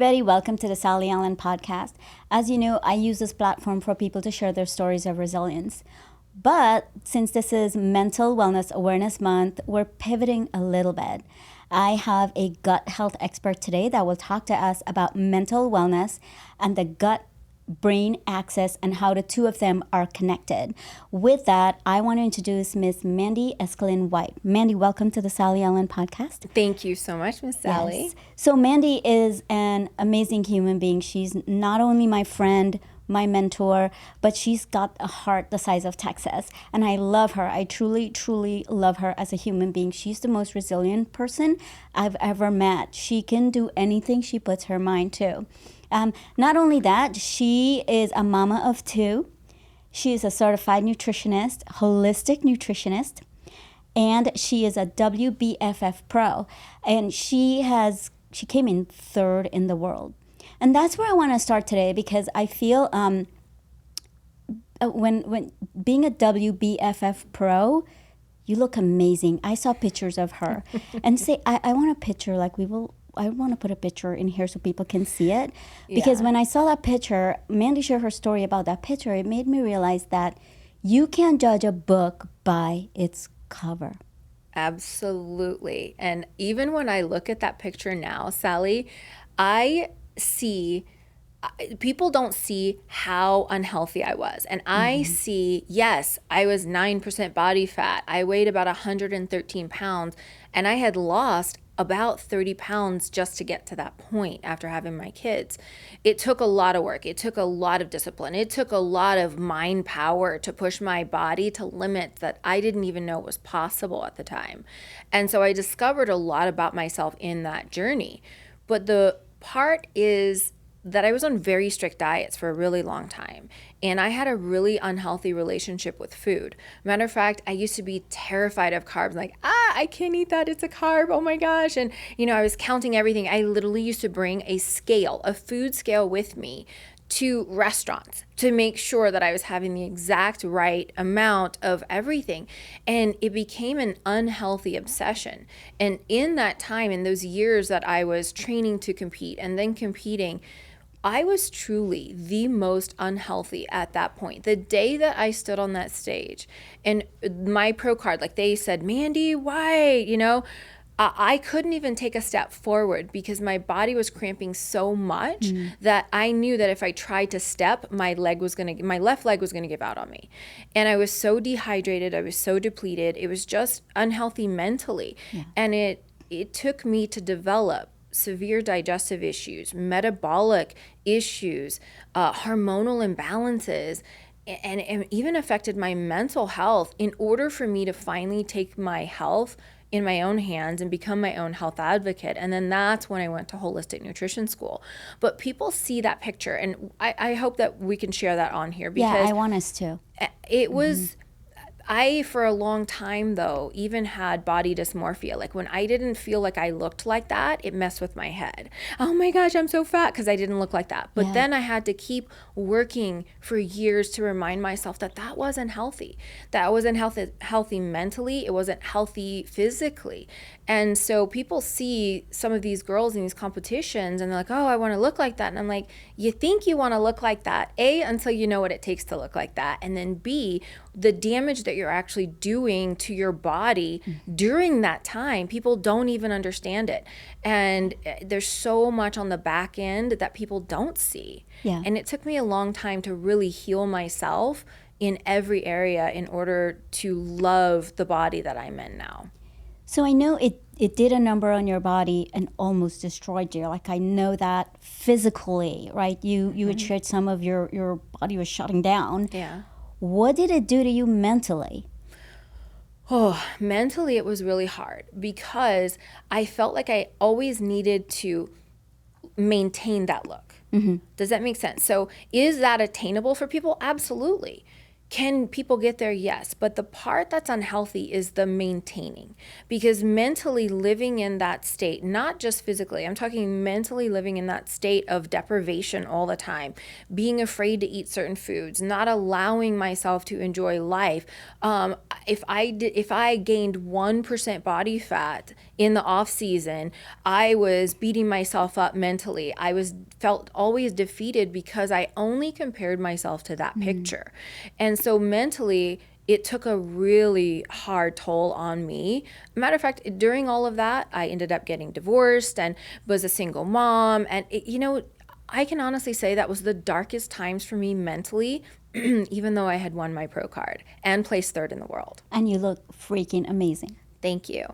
everybody. Welcome to the Sally Allen podcast. As you know, I use this platform for people to share their stories of resilience. But since this is Mental Wellness Awareness Month, we're pivoting a little bit. I have a gut health expert today that will talk to us about mental wellness and the gut brain axis and how the two of them are connected. With that, I want to introduce Miss Mandy Escalin-White. Mandy, welcome to the Sally Allen podcast. Thank you so much, Miss Sally. Yes. So Mandy is an amazing human being. She's not only my friend, my mentor, but she's got a heart the size of Texas. And I love her. I truly, truly love her as a human being. She's the most resilient person I've ever met. She can do anything she puts her mind to. Not only that, she is a mama of two. She is a certified nutritionist, holistic nutritionist, and she is a WBFF pro. And she came in third in the world. And that's where I want to start today, because I feel when being a WBFF pro, you look amazing. I saw pictures of her, and I want a picture I want to put a picture in here so people can see it. Because when I saw that picture, Mandy shared her story about that picture, it made me realize that you can't judge a book by its cover. Absolutely. And even when I look at that picture now, Sally, people don't see how unhealthy I was. And I see, yes, I was 9% body fat. I weighed about 113 pounds, and I had lost about 30 pounds just to get to that point after having my kids. It took a lot of work. It took a lot of discipline. It took a lot of mind power to push my body to limits that I didn't even know was possible at the time. And so I discovered a lot about myself in that journey. But the part is that I was on very strict diets for a really long time. And I had a really unhealthy relationship with food. Matter of fact, I used to be terrified of carbs. Like, I can't eat that. It's a carb. Oh my gosh. And, I was counting everything. I literally used to bring a food scale with me to restaurants to make sure that I was having the exact right amount of everything. And it became an unhealthy obsession. And in that time, in those years that I was training to compete and then competing, I was truly the most unhealthy at that point. The day that I stood on that stage and my pro card, like they said, Mandy, why? I couldn't even take a step forward because my body was cramping so much that I knew that if I tried to step, my left leg was going to give out on me. And I was so dehydrated. I was so depleted. It was just unhealthy mentally. Yeah. And it took me to develop severe digestive issues, metabolic issues, hormonal imbalances, and even affected my mental health in order for me to finally take my health in my own hands and become my own health advocate. And then that's when I went to holistic nutrition school. But people see that picture, and I hope that we can share that on here, because yeah, I want us to. It was I, for a long time, though, even had body dysmorphia. Like when I didn't feel like I looked like that, it messed with my head. Oh my gosh, I'm so fat because I didn't look like that. But then I had to keep working for years to remind myself that that wasn't healthy. That wasn't healthy mentally. It wasn't healthy physically. And so people see some of these girls in these competitions and they're like, oh, I want to look like that. And I'm like, you think you want to look like that, A, until you know what it takes to look like that. And then B, the damage that you're actually doing to your body during that time, people don't even understand it. And there's so much on the back end that people don't see. Yeah. And it took me a long time to really heal myself in every area in order to love the body that I'm in now. So I know it did a number on your body and almost destroyed you. Like I know that physically, right? You had shared some of your body was shutting down. Yeah. What did it do to you mentally? Oh, mentally it was really hard because I felt like I always needed to maintain that look. Mm-hmm. Does that make sense? So is that attainable for people? Absolutely. Can people get there? Yes. But the part that's unhealthy is the maintaining, because mentally living in that state, not just physically, I'm talking mentally living in that state of deprivation all the time, being afraid to eat certain foods, not allowing myself to enjoy life. If I gained 1% body fat in the off season, I was beating myself up mentally. Felt always defeated because I only compared myself to that picture. And so mentally, it took a really hard toll on me. Matter of fact, during all of that, I ended up getting divorced and was a single mom. And, I can honestly say that was the darkest times for me mentally, even though I had won my pro card and placed third in the world. And you look freaking amazing. Thank you.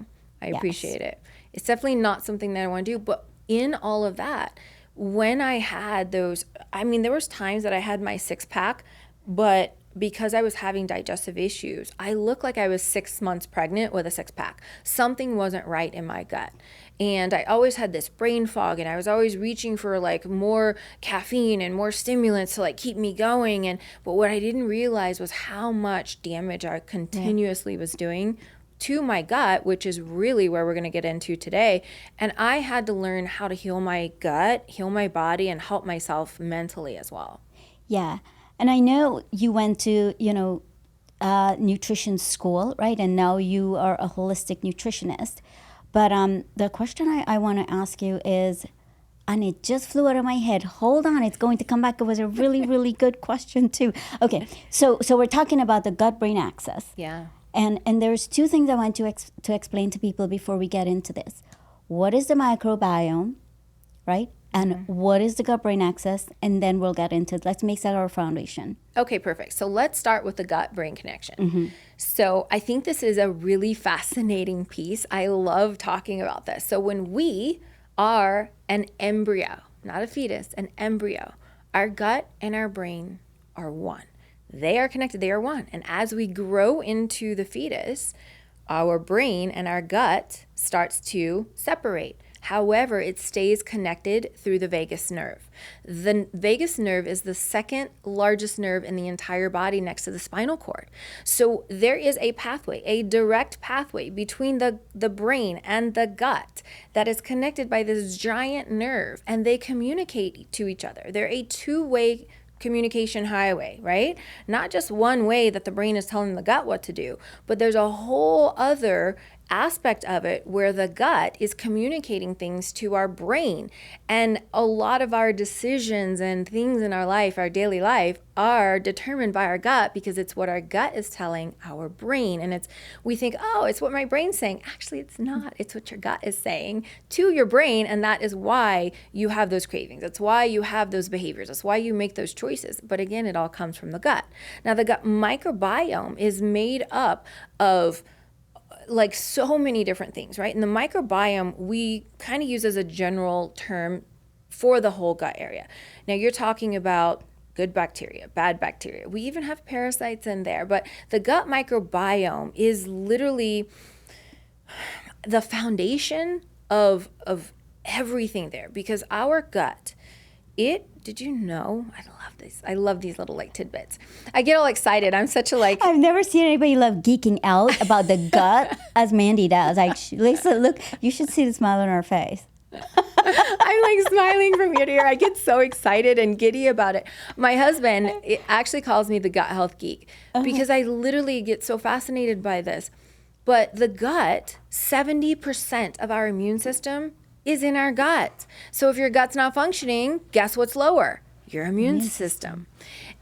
I appreciate it. It's definitely not something that I want to do. But in all of that, when I had those, there was times that I had my 6-pack, but because I was having digestive issues, I looked like I was 6 months pregnant with a 6-pack. Something wasn't right in my gut. And I always had this brain fog, and I was always reaching for more caffeine and more stimulants to keep me going. But what I didn't realize was how much damage I continuously was doing to my gut, which is really where we're going to get into today. And I had to learn how to heal my gut, heal my body, and help myself mentally as well. Yeah. And I know you went to, nutrition school, right? And now you are a holistic nutritionist. But the question I want to ask you is, and it just flew out of my head. Hold on, it's going to come back. It was a really, really good question too. Okay, so we're talking about the gut-brain axis. Yeah. And there's two things I want to explain to people before we get into this. What is the microbiome, right? And what is the gut-brain axis? And then we'll get into it. Let's make that our foundation. Okay, perfect. So let's start with the gut-brain connection. So I think this is a really fascinating piece. I love talking about this. So when we are an embryo, not a fetus, an embryo, our gut and our brain are one. They are connected, they are one. And as we grow into the fetus, our brain and our gut starts to separate. However, it stays connected through the vagus nerve. The vagus nerve is the second largest nerve in the entire body next to the spinal cord. So there is a pathway, a direct pathway between the brain and the gut that is connected by this giant nerve, and they communicate to each other. They're a two-way communication highway, right? Not just one way that the brain is telling the gut what to do, but there's a whole other aspect of it where the gut is communicating things to our brain. And a lot of our decisions and things in our life, our daily life, are determined by our gut, because it's what our gut is telling our brain. And we think, oh, it's what my brain's saying. Actually, it's not. It's what your gut is saying to your brain. And that is why you have those cravings. That's why you have those behaviors. That's why you make those choices. But again, it all comes from the gut. Now, the gut microbiome is made up of so many different things, right? And the microbiome, we kind of use as a general term for the whole gut area. Now, you're talking about good bacteria, bad bacteria. We even have parasites in there, but the gut microbiome is literally the foundation of everything there, because our gut, did you know? I love these little tidbits. I get all excited. I'm such a I've never seen anybody love geeking out about the gut as Mandy does. Lisa, look, you should see the smile on her face. I'm smiling from ear to ear. I get so excited and giddy about it. My husband actually calls me the gut health geek because I literally get so fascinated by this. But the gut, 70% of our immune system is in our gut. So if your gut's not functioning, guess what's lower? Your immune system.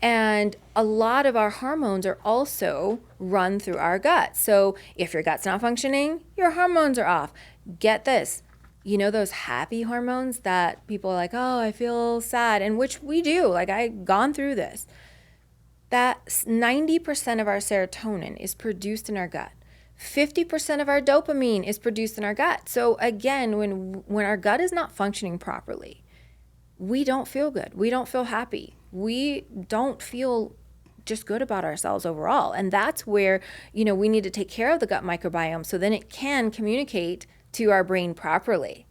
And a lot of our hormones are also run through our gut. So if your gut's not functioning, your hormones are off. Get this. You know those happy hormones that people are like, oh, I feel sad, and which we do. I've gone through this. That 90% of our serotonin is produced in our gut. 50% of our dopamine is produced in our gut. So again, when our gut is not functioning properly, we don't feel good. We don't feel happy. We don't feel just good about ourselves overall. And that's where, we need to take care of the gut microbiome so then it can communicate to our brain properly.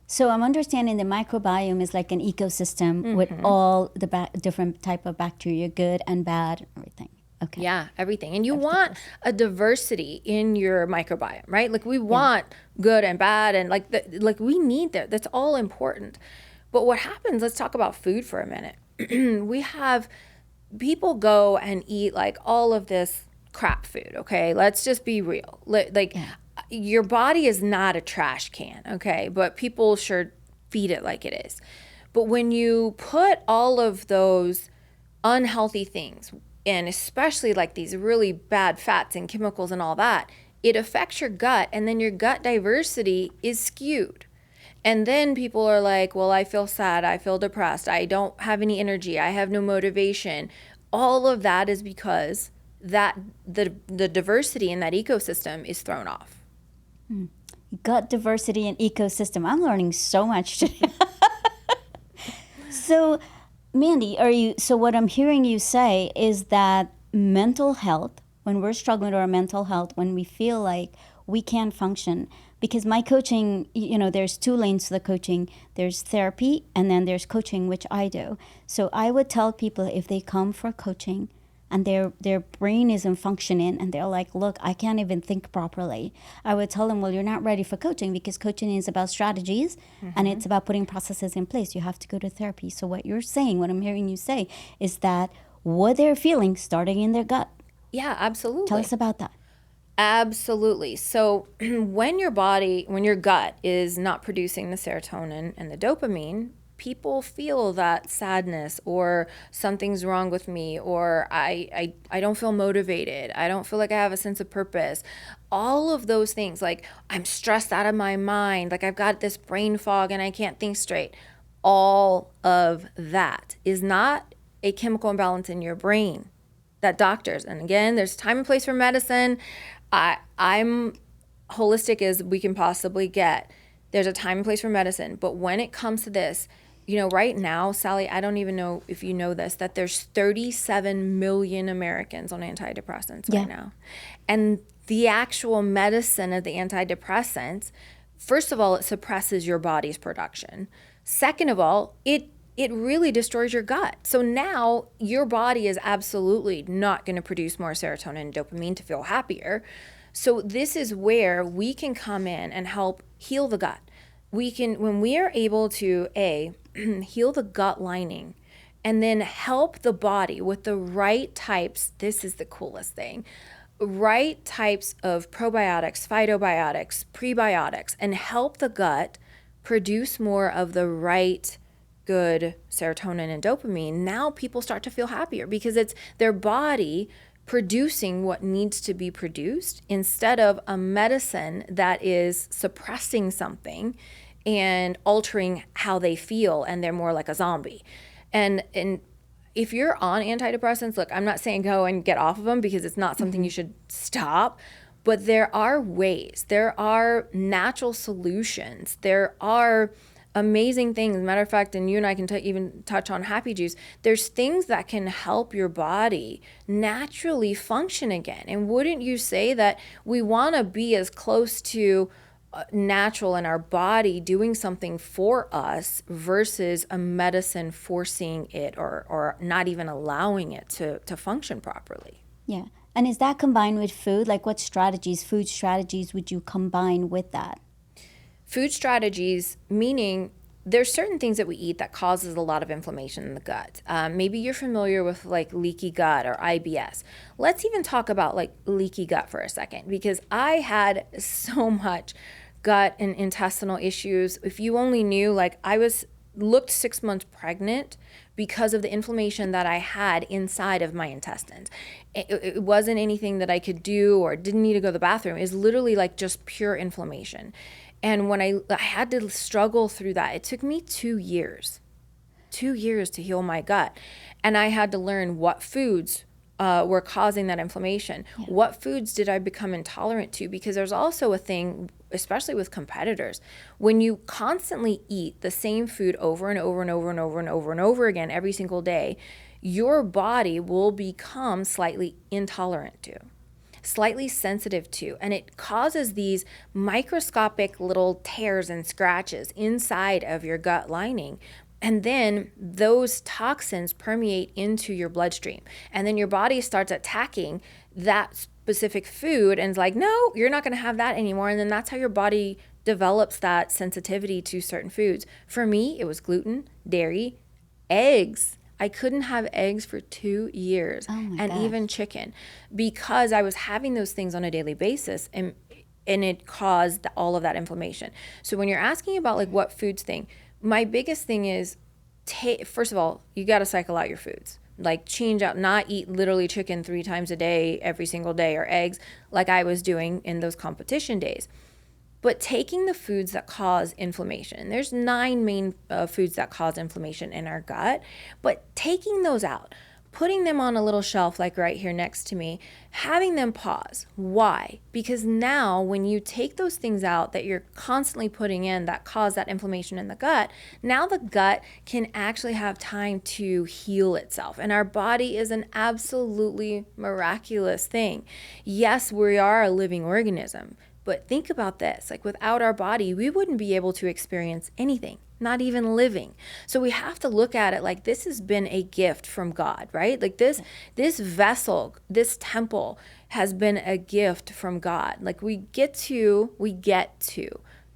So I'm understanding the microbiome is like an ecosystem with all the different type of bacteria, good and bad, everything. Okay. Yeah, everything. And you want a diversity in your microbiome, right? Like we want good and bad and like we need that. That's all important. But what happens, let's talk about food for a minute. We have people go and eat like all of this crap food, okay? Let's just be real. Like your body is not a trash can, okay? But people sure feed it like it is. But when you put all of those unhealthy things, and especially like these really bad fats and chemicals and all that, it affects your gut, and then your gut diversity is skewed. And then people are like, well, I feel sad, I feel depressed, I don't have any energy, I have no motivation. All of that is because that the diversity in that ecosystem is thrown off. Gut diversity and ecosystem. I'm learning so much today. So, Mandy, so what I'm hearing you say is that mental health, when we're struggling with our mental health, when we feel like we can't function, because my coaching, there's two lanes to the coaching. There's therapy and then there's coaching, which I do. So I would tell people if they come for coaching and their brain isn't functioning and they're like, look, I can't even think properly, I would tell them, well, you're not ready for coaching, because coaching is about strategies and it's about putting processes in place. You have to go to therapy. So what you're saying, what I'm hearing you say, is that what they're feeling starting in their gut. Yeah, absolutely. Tell us about that. Absolutely. So when your gut is not producing the serotonin and the dopamine, people feel that sadness or something's wrong with me, or I don't feel motivated. I don't feel like I have a sense of purpose. All of those things, like I'm stressed out of my mind, like I've got this brain fog and I can't think straight. All of that is not a chemical imbalance in your brain that doctors, and again, there's time and place for medicine. I'm holistic as we can possibly get. There's a time and place for medicine. But when it comes to this, right now, Sally, I don't even know if you know this, that there's 37 million Americans on antidepressants right now. And the actual medicine of the antidepressants, first of all, it suppresses your body's production. Second of all, it really destroys your gut. So now your body is absolutely not going to produce more serotonin and dopamine to feel happier. So this is where we can come in and help heal the gut. When we are able to heal the gut lining and then help the body with the right types, this is the coolest thing, right types of probiotics, phytobiotics, prebiotics, and help the gut produce more of the right good serotonin and dopamine, now people start to feel happier because it's their body producing what needs to be produced instead of a medicine that is suppressing something and altering how they feel, and they're more like a zombie. And if you're on antidepressants, look, I'm not saying go and get off of them, because it's not something you should stop, but there are ways, there are natural solutions, there are amazing things. As a matter of fact, and you and I can even touch on happy juice. There's things that can help your body naturally function again. And wouldn't you say that we want to be as close to natural in our body doing something for us versus a medicine forcing it or not even allowing it to function properly? Yeah. And is that combined with food? Like what food strategies would you combine with that? Food strategies, meaning there's certain things that we eat that causes a lot of inflammation in the gut. Maybe you're familiar with like leaky gut or IBS. Let's even talk about like leaky gut for a second, because I had so much gut and intestinal issues. If you only knew, like looked 6 months pregnant because of the inflammation that I had inside of my intestines. It wasn't anything that I could do or didn't need to go to the bathroom. It was literally like just pure inflammation. And when I had to struggle through that, it took me 2 years to heal my gut. And I had to learn what foods were causing that inflammation. Yeah. What foods did I become intolerant to? Because there's also a thing, especially with competitors, when you constantly eat the same food over and over and over and over and over and over again every single day, your body will become slightly intolerant to, slightly sensitive to, and it causes these microscopic little tears and scratches inside of your gut lining. And then those toxins permeate into your bloodstream. And then your body starts attacking that specific food and is like, no, you're not going to have that anymore. And then that's how your body develops that sensitivity to certain foods. For me, it was gluten, dairy, eggs. I couldn't have eggs for 2 years, and gosh. even chicken, because I was having those things on a daily basis, and it caused all of that inflammation. So when you're asking about like what foods thing, my biggest thing is, first of all, you got to cycle out your foods. Like change out, not eat literally chicken 3 times a day, every single day, or eggs like I was doing in those competition days. But taking the foods that cause inflammation, there's 9 main foods that cause inflammation in our gut, but taking those out, putting them on a little shelf like right here next to me, having them pause. Why? Because now when you take those things out that you're constantly putting in that cause that inflammation in the gut, now the gut can actually have time to heal itself. And our body is an absolutely miraculous thing. Yes, we are a living organism. But think about this, like without our body, we wouldn't be able to experience anything, not even living. So we have to look at it like this has been a gift from God, right? Like this vessel, this temple has been a gift from God. Like we get to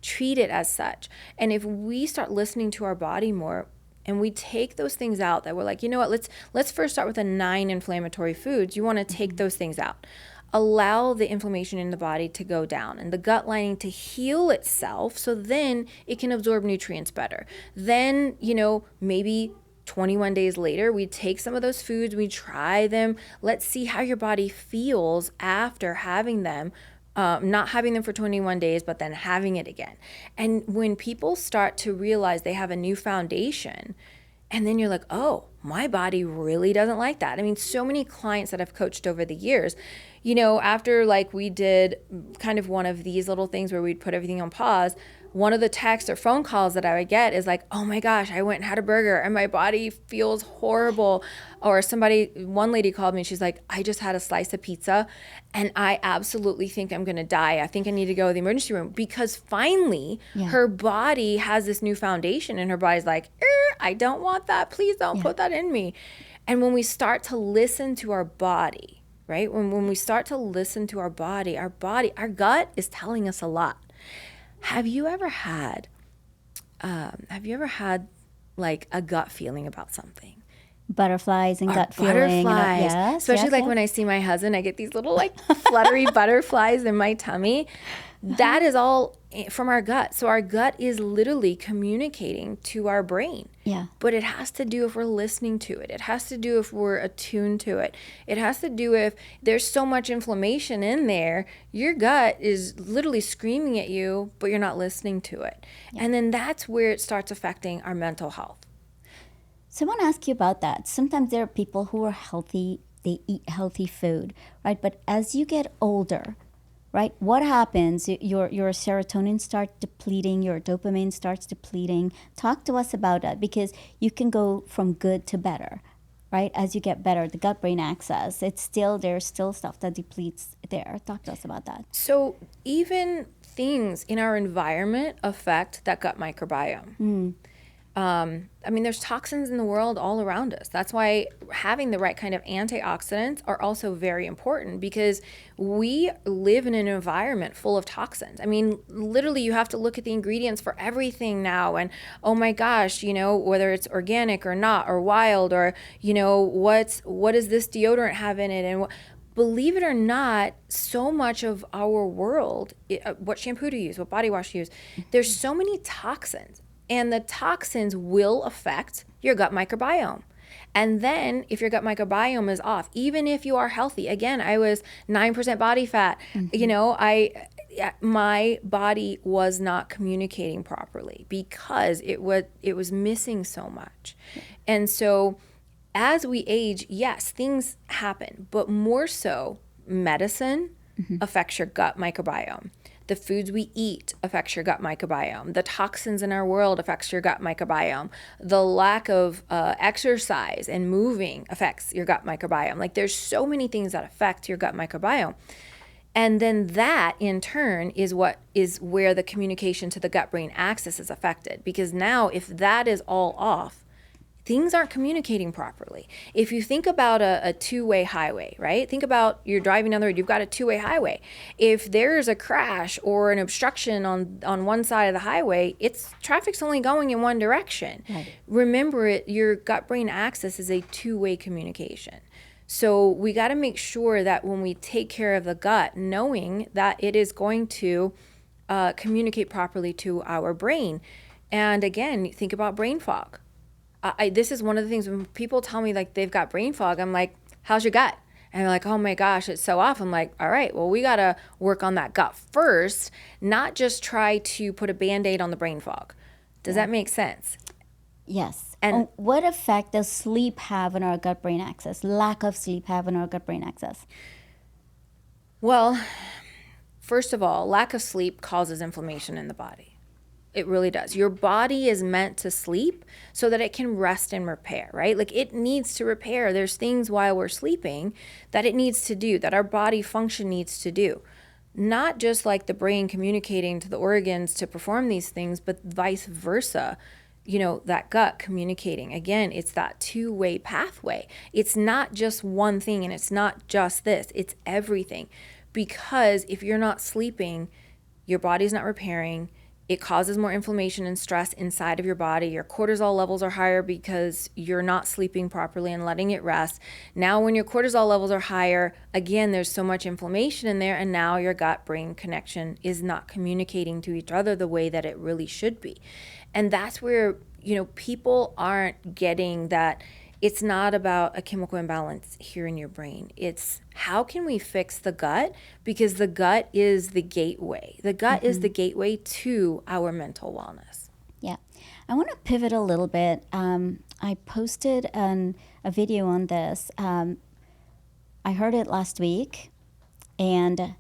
treat it as such. And if we start listening to our body more, and we take those things out that we're like, you know what, let's first start with the 9 inflammatory foods. You want to take those things out. Allow the inflammation in the body to go down and the gut lining to heal itself, so then it can absorb nutrients better. Then, maybe 21 days later, we take some of those foods, we try them. Let's see how your body feels after having them. Not having them for 21 days, but then having it again. And when people start to realize they have a new foundation, and then you're like, oh, my body really doesn't like that. I mean, so many clients that I've coached over the years, after like we did kind of one of these little things where we'd put everything on pause, one of the texts or phone calls that I would get is like, oh my gosh, I went and had a burger and my body feels horrible. Or one lady called me and she's like, I just had a slice of pizza and I absolutely think I'm going to die. I think I need to go to the emergency room, because finally her body has this new foundation and her body's like, I don't want that. Please don't put that in me. And when we start to listen to our body, right? When we start to listen to our gut is telling us a lot. Have you ever had like a gut feeling about something? Butterflies and gut feeling. Butterflies. Especially when I see my husband, I get these little like fluttery butterflies in my tummy. That is all from our gut. So our gut is literally communicating to our brain. Yeah. But it has to do if we're listening to it. It has to do if we're attuned to it. It has to do if there's so much inflammation in there, your gut is literally screaming at you, but you're not listening to it. Yeah. And then that's where it starts affecting our mental health. So I want to ask you about that. Sometimes there are people who are healthy, they eat healthy food, right? But as you get older, right, what happens? Your serotonin starts depleting, your dopamine starts depleting. Talk to us about that, because you can go from good to better, right? As you get better, the gut-brain axis, there's still stuff that depletes there. Talk to us about that. So even things in our environment affect that gut microbiome. There's toxins in the world all around us. That's why having the right kind of antioxidants are also very important, because we live in an environment full of toxins. I mean, literally you have to look at the ingredients for everything now. And oh my gosh, whether it's organic or not, or wild, or, what does this deodorant have in it? And believe it or not, so much of our world, what shampoo to use, what body wash to use, there's so many toxins. And the toxins will affect your gut microbiome. And then if your gut microbiome is off, even if you are healthy, again, I was 9% body fat, my body was not communicating properly because it was missing so much. And so as we age, yes, things happen, but more so medicine affects your gut microbiome. The foods we eat affects your gut microbiome. The toxins in our world affects your gut microbiome. The lack of exercise and moving affects your gut microbiome. Like there's so many things that affect your gut microbiome. And then that in turn is where the communication to the gut brain axis is affected. Because now if that is all off, things aren't communicating properly. If you think about a two-way highway, right? Think about you're driving down the road, you've got a two-way highway. If there's a crash or an obstruction on one side of the highway, traffic's only going in one direction. Right. Remember your gut-brain axis is a two-way communication. So we got to make sure that when we take care of the gut, knowing that it is going to communicate properly to our brain. And again, think about brain fog. This is one of the things when people tell me like they've got brain fog, I'm like, how's your gut? And they're like, oh my gosh, it's so off. I'm like, all right, well, we got to work on that gut first, not just try to put a Band-Aid on the brain fog. Does that make sense? Yes. And what effect does sleep have on our gut-brain axis? Lack of sleep have on our gut-brain axis? Well, first of all, lack of sleep causes inflammation in the body. It really does. Your body is meant to sleep so that it can rest and repair, right? Like it needs to repair. There's things while we're sleeping that it needs to do, that our body function needs to do. Not just like the brain communicating to the organs to perform these things, but vice versa. You know, that gut communicating. Again, it's that two-way pathway. It's not just one thing and it's not just this. It's everything. Because if you're not sleeping, your body's not repairing. It causes more inflammation and stress inside of your body. Your cortisol levels are higher because you're not sleeping properly and letting it rest. Now, when your cortisol levels are higher, again, there's so much inflammation in there, and now your gut-brain connection is not communicating to each other the way that it really should be. And that's where, people aren't getting that. It's not about a chemical imbalance here in your brain. It's how can we fix the gut? Because the gut is the gateway. The gut is the gateway to our mental wellness. Yeah. I want to pivot a little bit. I posted a video on this. I heard it last week, and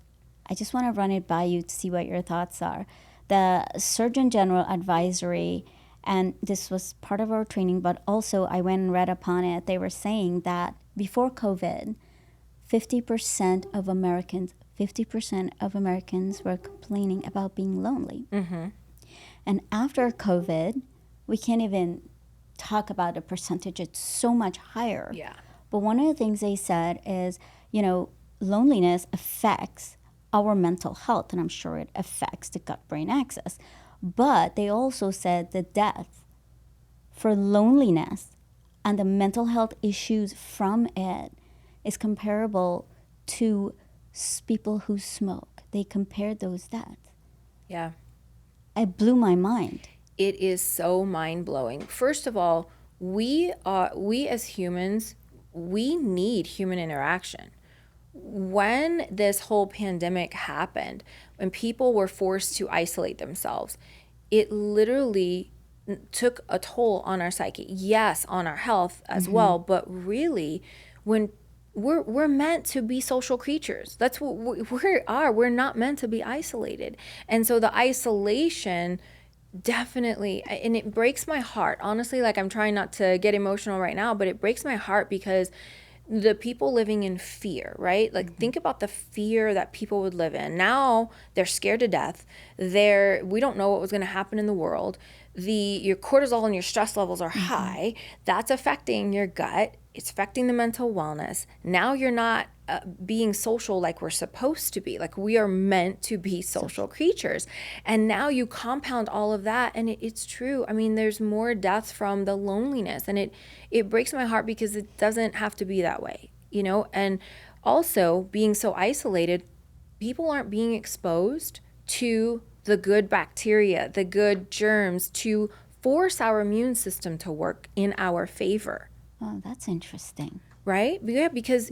I just want to run it by you to see what your thoughts are. The Surgeon General Advisory, and this was part of our training, but also I went and read upon it. They were saying that before COVID, 50% of Americans were complaining about being lonely. Mm-hmm. And after COVID, we can't even talk about the percentage. It's so much higher. Yeah. But one of the things they said is, loneliness affects our mental health, and I'm sure it affects the gut-brain axis. But they also said the death for loneliness and the mental health issues from it is comparable to people who smoke. They compared those deaths. Yeah. It blew my mind. It is so mind-blowing. First of all, we as humans, we need human interaction. When this whole pandemic happened, when people were forced to isolate themselves, it literally took a toll on our psyche. Yes, on our health as well, but really, when we're meant to be social creatures. That's what we are. We're not meant to be isolated. And so the isolation definitely, and it breaks my heart. Honestly, like I'm trying not to get emotional right now, but it breaks my heart because the people living in fear, right? Like think about the fear that people would live in. Now they're scared to death. We don't know what was going to happen in the world. Your cortisol and your stress levels are high. That's affecting your gut. It's affecting the mental wellness. Now you're not being social like we're supposed to be. Like we are meant to be social creatures. And now you compound all of that, and it's true. I mean, there's more deaths from the loneliness, and it breaks my heart because it doesn't have to be that way, And also being so isolated, people aren't being exposed to the good bacteria, the good germs to force our immune system to work in our favor. Oh, that's interesting. Right? Yeah, because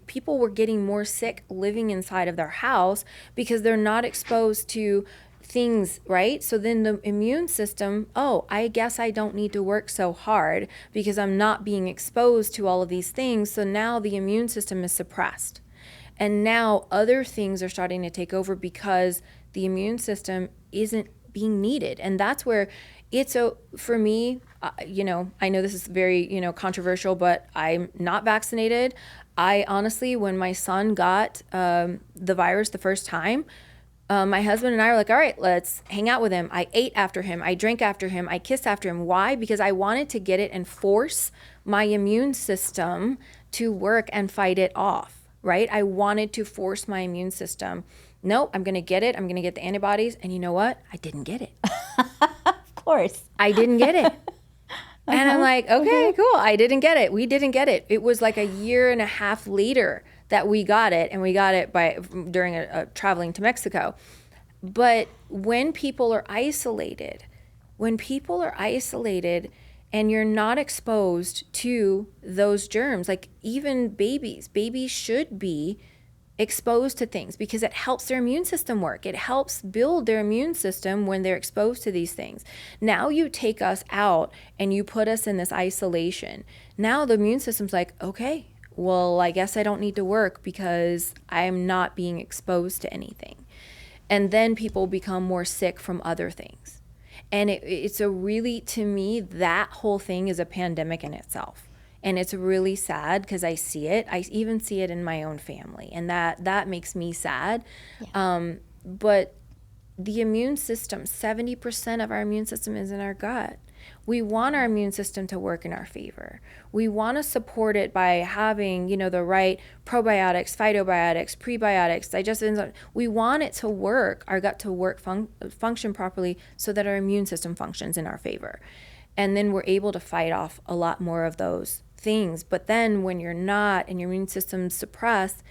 people were getting more sick living inside of their house because they're not exposed to things, right? So then the immune system, I guess I don't need to work so hard because I'm not being exposed to all of these things. So now the immune system is suppressed. And now other things are starting to take over because the immune system isn't being needed. And that's where For me, I know this is very, controversial, but I'm not vaccinated. I honestly, when my son got the virus the first time, my husband and I were like, all right, let's hang out with him. I ate after him. I drank after him. I kissed after him. Why? Because I wanted to get it and force my immune system to work and fight it off, right? I wanted to force my immune system. No, I'm going to get it. I'm going to get the antibodies. And you know what? I didn't get it. Of course. I didn't get it. And I'm like, okay, cool. I didn't get it. We didn't get it. It was like a year and a half later that we got it, and we got it during a traveling to Mexico. But when people are isolated and you're not exposed to those germs, like even babies should be exposed to things because it helps their immune system work. It helps build their immune system when they're exposed to these things. Now you take us out and you put us in this isolation. Now the immune system's like, okay, well, I guess I don't need to work because I'm not being exposed to anything. And then people become more sick from other things. And it's a really, to me, that whole thing is a pandemic in itself. And it's really sad because I see it. I even see it in my own family. And that makes me sad. Yeah. But the immune system, 70% of our immune system is in our gut. We want our immune system to work in our favor. We want to support it by having, the right probiotics, phytobiotics, prebiotics, digestive enzymes. We want it to work, our gut to work, function properly so that our immune system functions in our favor. And then we're able to fight off a lot more of those things. But then when you're not and your immune system's suppressed,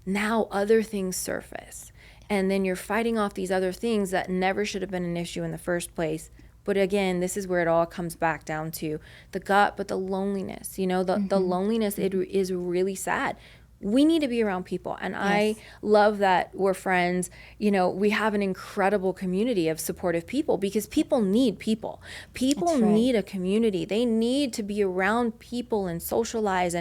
now other things surface. And then you're fighting off these other things that never should have been an issue in the first place. But again, this is where it all comes back down to the gut, but the loneliness, the loneliness, it is really sad. We need to be around people. And yes. I love that we're friends. We have an incredible community of supportive people because people need people. People right. need a community. They need to be around people and socialize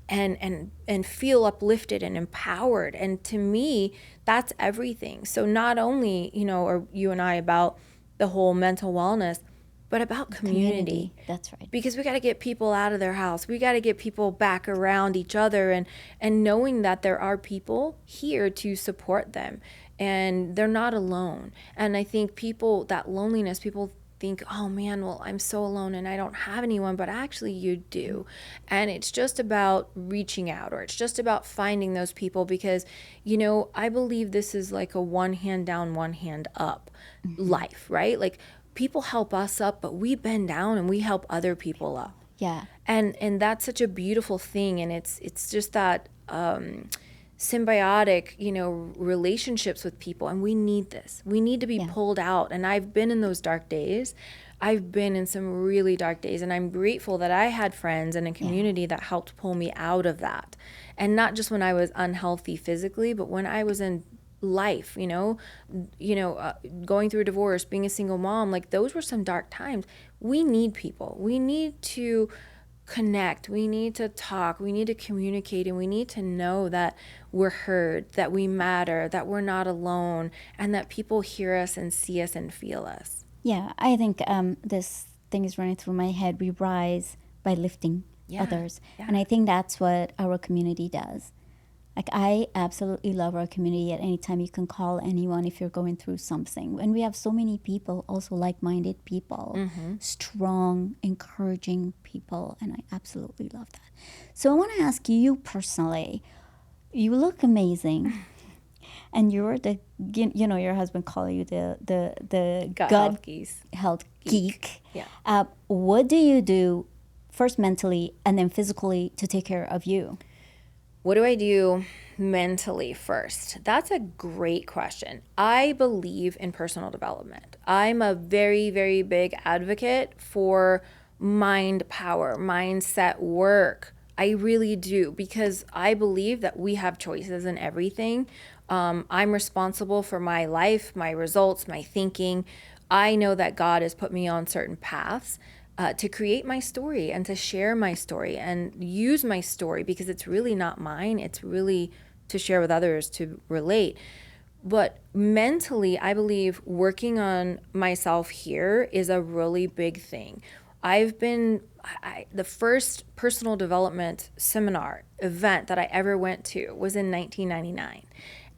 and feel uplifted and empowered. And to me, that's everything. So not only, are you and I about the whole mental wellness, but about community. That's right. Because we got to get people out of their house. We got to get people back around each other and knowing that there are people here to support them and they're not alone. And I think that loneliness, people think, oh man, well, I'm so alone and I don't have anyone, but actually you do. And it's just about reaching out, or it's just about finding those people because, I believe this is like a one hand down, one hand up life, right? Like people help us up, but we bend down and we help other people up. Yeah. And that's such a beautiful thing. And it's just that, symbiotic, relationships with people. And we need this. We need to be pulled out. And I've been in those dark days. I've been in some really dark days. And I'm grateful that I had friends and a community that helped pull me out of that. And not just when I was unhealthy physically, but when I was in life, going through a divorce, being a single mom, like those were some dark times. We need people. We need to connect. We need to talk. We need to communicate, and we need to know that we're heard, that we matter, that we're not alone, and that people hear us and see us and feel us. Yeah, I think this thing is running through my head. We rise by lifting others. Yeah. And I think that's what our community does. Like, I absolutely love our community. At any time you can call anyone if you're going through something. And we have so many people, also like-minded people, strong, encouraging people. And I absolutely love that. So I want to ask you personally, you look amazing. And you're your husband called you the gut health geek. Yeah. What do you do first mentally and then physically to take care of you? What do I do mentally first? That's a great question. I believe in personal development. I'm a very, very big advocate for mind power, mindset work. I really do, because I believe that we have choices in everything. I'm responsible for my life, my results, my thinking. I know that God has put me on certain paths to create my story and to share my story and use my story, because it's really not mine. It's really to share with others, to relate. But mentally, I believe working on myself here is a really big thing. The first personal development seminar event that I ever went to was in 1999.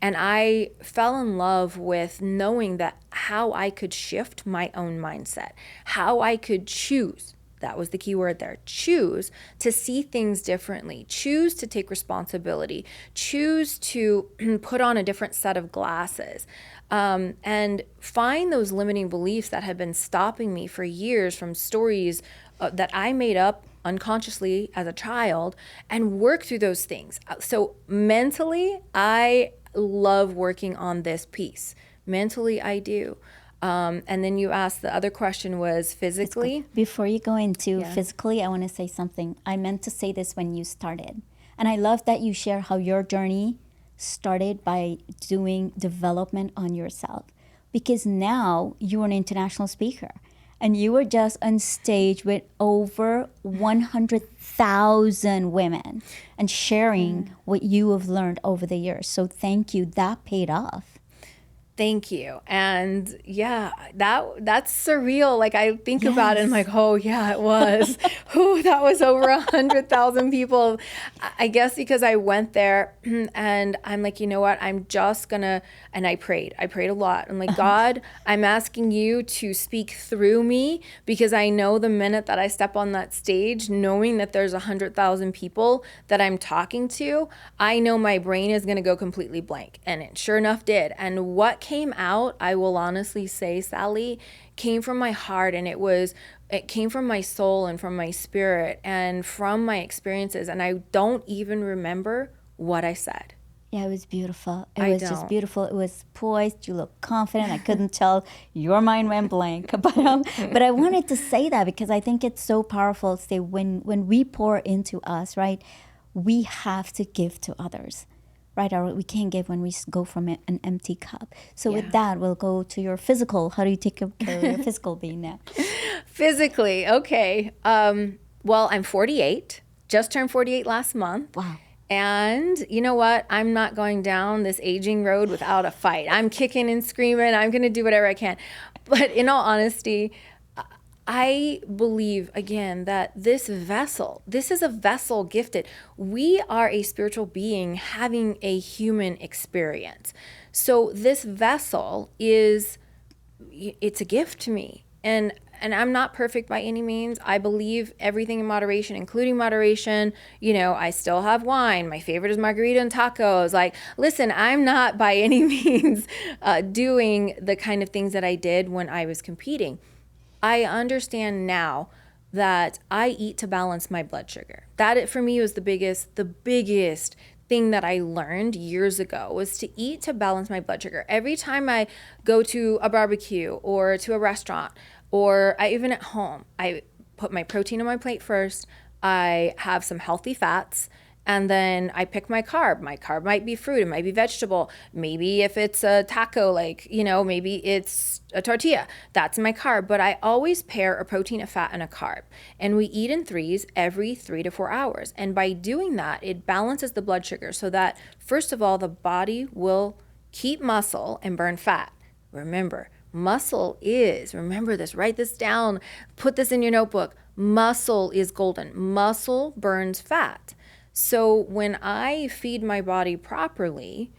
And I fell in love with knowing that how I could shift my own mindset, how I could choose. That was the key word there. Choose to see things differently, choose to take responsibility, choose to put on a different set of glasses, and find those limiting beliefs that have been stopping me for years from stories that I made up unconsciously as a child, and work through those things. So mentally, I love working on this piece. Mentally, I do. And then you asked, the other question was physically. Before you go into physically, I want to say something. I meant to say this when you started. And I love that you share how your journey started by doing development on yourself. Because now you're an international speaker. And you were just on stage with over 100,000 women and sharing what you have learned over the years. So thank you. That paid off. Thank you. And yeah, that's surreal. Like I think about it, I'm like, oh yeah, it was. Ooh, that was over 100,000 people. I guess because I went there and I'm like, you know what? I'm just gonna, and I prayed a lot. I'm like, God, I'm asking you to speak through me, because I know the minute that I step on that stage, knowing that there's 100,000 people that I'm talking to, I know my brain is gonna go completely blank. And it sure enough did. And what came out, I will honestly say, Sally, came from my heart, and it came from my soul and from my spirit and from my experiences, and I don't even remember what I said. Yeah, it was beautiful. It was just beautiful. It was poised. You looked confident. I couldn't tell. Your mind went blank. But I wanted to say that because I think it's so powerful to say when we pour into us, right, we have to give to others. Right, or we can't give when we go from an empty cup. So with that, we'll go to your physical. How do you take care of your physical being now? Physically, okay. Well, I'm 48. Just turned 48 last month. Wow. And you know what? I'm not going down this aging road without a fight. I'm kicking and screaming. I'm going to do whatever I can. But in all honesty, I believe, again, that this is a vessel gifted. We are a spiritual being having a human experience. So this vessel it's a gift to me. And I'm not perfect by any means. I believe everything in moderation, including moderation. You know, I still have wine. My favorite is margarita and tacos. Like, listen, I'm not by any means doing the kind of things that I did when I was competing. I understand now that I eat to balance my blood sugar. That for me was the biggest thing that I learned years ago, was to eat to balance my blood sugar. Every time I go to a barbecue or to a restaurant, or even at home, I put my protein on my plate first. I have some healthy fats. And then I pick my carb. My carb might be fruit, it might be vegetable. Maybe if it's a taco, like, you know, maybe it's a tortilla. That's my carb. But I always pair a protein, a fat, and a carb. And we eat in threes every 3 to 4 hours. And by doing that, it balances the blood sugar so that, first of all, the body will keep muscle and burn fat. Remember this, write this down, put this in your notebook. Muscle is golden. Muscle burns fat. So when I feed my body properly,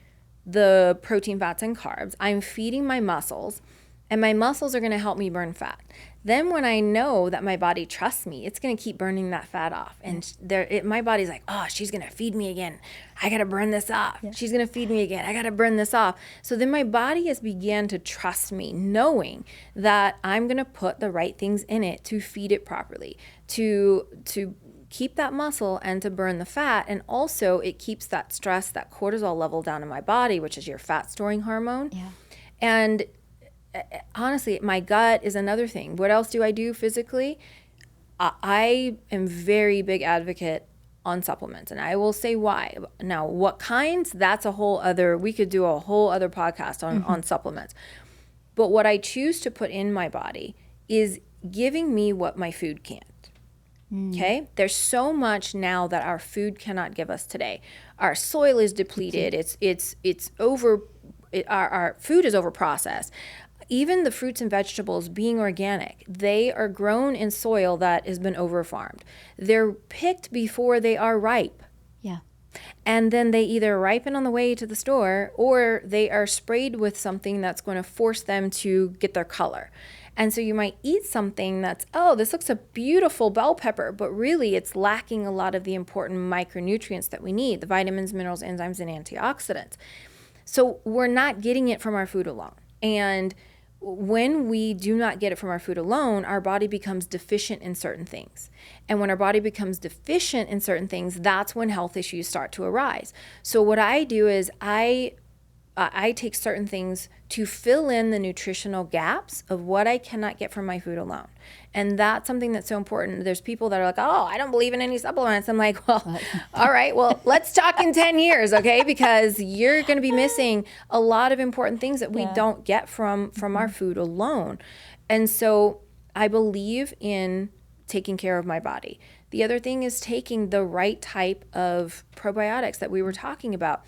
the protein, fats, and carbs, I'm feeding my muscles, and my muscles are going to help me burn fat. Then when I know that my body trusts me, it's going to keep burning that fat off. And my body's like, oh, she's going to feed me again. I got to burn this off. Yeah. She's going to feed me again. I got to burn this off. So then my body has began to trust me, knowing that I'm going to put the right things in it to feed it properly, to keep that muscle and to burn the fat. And also it keeps that stress, that cortisol level down in my body, which is your fat storing hormone. Yeah. And honestly, my gut is another thing. What else do I do physically? I am very big advocate on supplements, and I will say why. Now, what kinds, that's we could do a whole other podcast on supplements. But what I choose to put in my body is giving me what my food can't. Okay, there's so much now that our food cannot give us today. Our soil is depleted. It's our food is overprocessed. Even the fruits and vegetables being organic, they are grown in soil that has been overfarmed. They're picked before they are ripe. Yeah. And then they either ripen on the way to the store or they are sprayed with something that's going to force them to get their color. And so you might eat something that's, oh, this looks a beautiful bell pepper, but really it's lacking a lot of the important micronutrients that we need, the vitamins, minerals, enzymes, and antioxidants. So we're not getting it from our food alone. And when we do not get it from our food alone, our body becomes deficient in certain things. And when our body becomes deficient in certain things, that's when health issues start to arise. So what I do is I take certain things to fill in the nutritional gaps of what I cannot get from my food alone. And that's something that's so important. There's people that are like, oh, I don't believe in any supplements. I'm like, well, all right, well, let's talk in 10 years, okay? Because you're going to be missing a lot of important things that we don't get from our food alone. And so I believe in taking care of my body. The other thing is taking the right type of probiotics that we were talking about.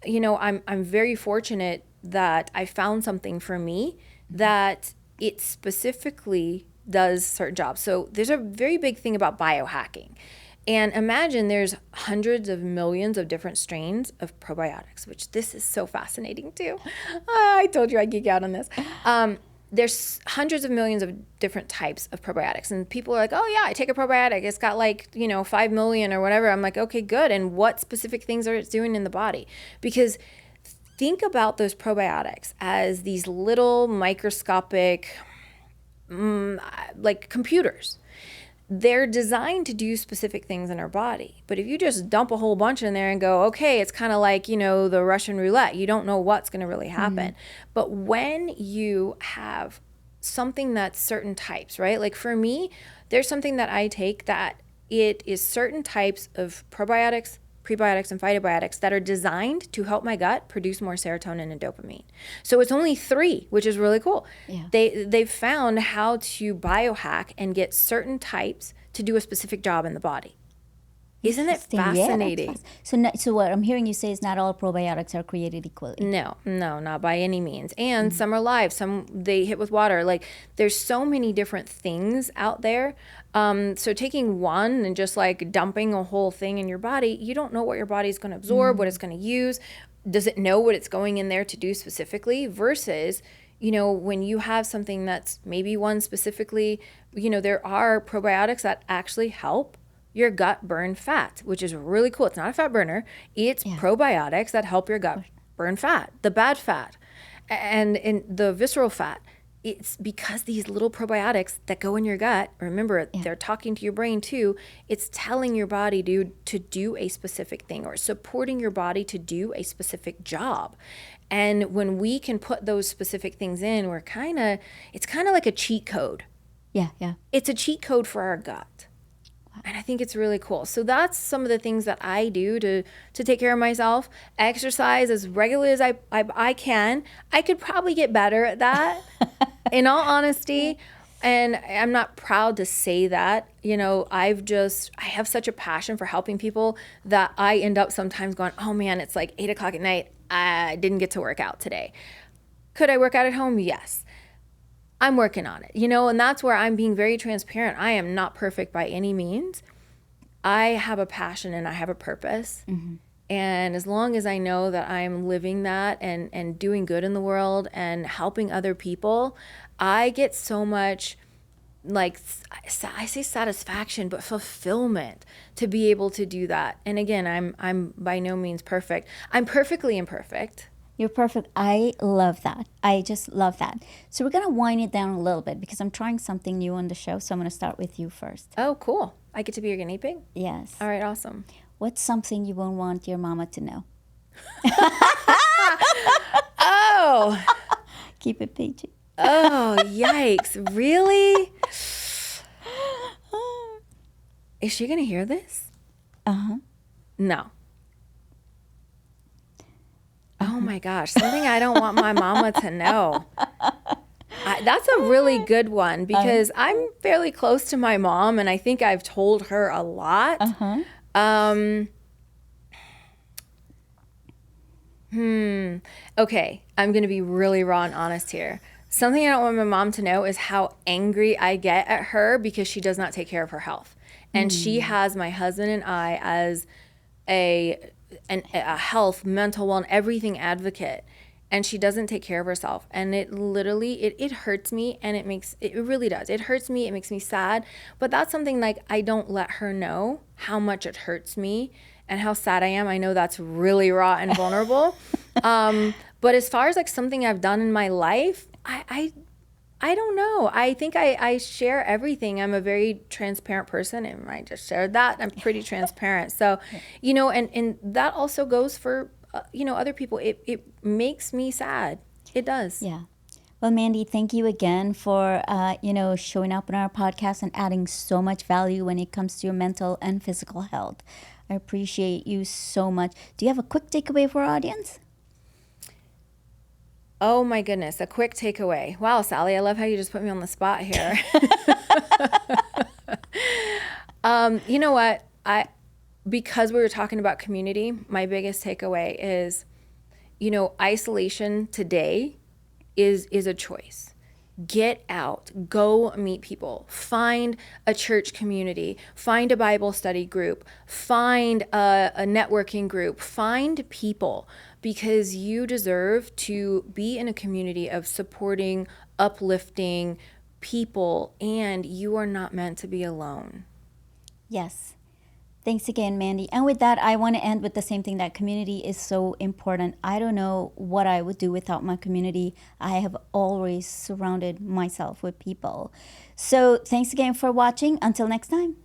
You know, I'm very fortunate that I found something for me that it specifically does certain jobs. So there's a very big thing about biohacking. And imagine there's hundreds of millions of different strains of probiotics, which this is so fascinating too. I told you I'd geek out on this. There's hundreds of millions of different types of probiotics. And people are like, oh yeah, I take a probiotic. It's got like, 5 million or whatever. I'm like, okay, good. And what specific things are it doing in the body? Because think about those probiotics as these little microscopic, like computers. They're designed to do specific things in our body. But if you just dump a whole bunch in there and go, okay, it's kind of like, the Russian roulette. You don't know what's going to really happen. But when you have something that's certain types, right? Like for me, there's something that I take that it is certain types of probiotics, prebiotics, and phytobiotics that are designed to help my gut produce more serotonin and dopamine. So it's only 3, which is really cool. Yeah. They've found how to biohack and get certain types to do a specific job in the body. Isn't it fascinating? Yeah, so what I'm hearing you say is not all probiotics are created equally. No, not by any means. And some are live, some they hit with water. Like there's so many different things out there. So taking one and just like dumping a whole thing in your body, you don't know what your body's going to absorb, what it's going to use. Does it know what it's going in there to do specifically? Versus, when you have something that's maybe one specifically, there are probiotics that actually help your gut burn fat, which is really cool. It's not a fat burner. It's probiotics that help your gut burn fat, the bad fat, and in the visceral fat. It's because these little probiotics that go in your gut, remember, they're talking to your brain too. It's telling your body to do a specific thing or supporting your body to do a specific job. And when we can put those specific things in, it's kind of like a cheat code. Yeah. It's a cheat code for our gut. And I think it's really cool. So that's some of the things that I do to take care of myself. Exercise as regularly as I can. I could probably get better at that, in all honesty. And I'm not proud to say that. I have such a passion for helping people that I end up sometimes going, oh man, it's like 8 o'clock at night. I didn't get to work out today. Could I work out at home? Yes. I'm working on it, and that's where I'm being very transparent. I am not perfect by any means. I have a passion and I have a purpose. And as long as I know that I'm living that and doing good in the world and helping other people, I get so much, like, I say satisfaction, but fulfillment to be able to do that. And again, I'm by no means perfect. I'm perfectly imperfect. You're perfect. I love that. I just love that. So we're going to wind it down a little bit because I'm trying something new on the show. So I'm going to start with you first. Oh, cool. I get to be your guinea pig? Yes. All right, awesome. What's something you won't want your mama to know? Oh. Keep it PG. Oh, yikes. Really? Is she going to hear this? Uh-huh. No. Oh my gosh, something I don't want my mama to know. That's a really good one because I'm fairly close to my mom and I think I've told her a lot. Okay, I'm going to be really raw and honest here. Something I don't want my mom to know is how angry I get at her because she does not take care of her health. And she has my husband and I as a a health, mental wellness, everything advocate. And she doesn't take care of herself. And it literally it hurts me, and it really does. It hurts me, it makes me sad. But that's something like I don't let her know how much it hurts me and how sad I am. I know that's really raw and vulnerable. But as far as like something I've done in my life, I don't know. I think I share everything. I'm a very transparent person, and I just shared that. I'm pretty transparent. So, and that also goes for, other people. It makes me sad. It does. Yeah. Well, Mandy, thank you again for showing up on our podcast and adding so much value when it comes to your mental and physical health. I appreciate you so much. Do you have a quick takeaway for our audience? Oh my goodness, a quick takeaway. Wow, Sally, I love how you just put me on the spot here. You know what? Because we were talking about community, my biggest takeaway is, isolation today is a choice. Get out, go meet people, find a church community, find a Bible study group, find a networking group, find people, because you deserve to be in a community of supporting, uplifting people, and you are not meant to be alone. Yes. Thanks again, Mandy. And with that, I want to end with the same thing, that community is so important. I don't know what I would do without my community. I have always surrounded myself with people. So thanks again for watching. Until next time.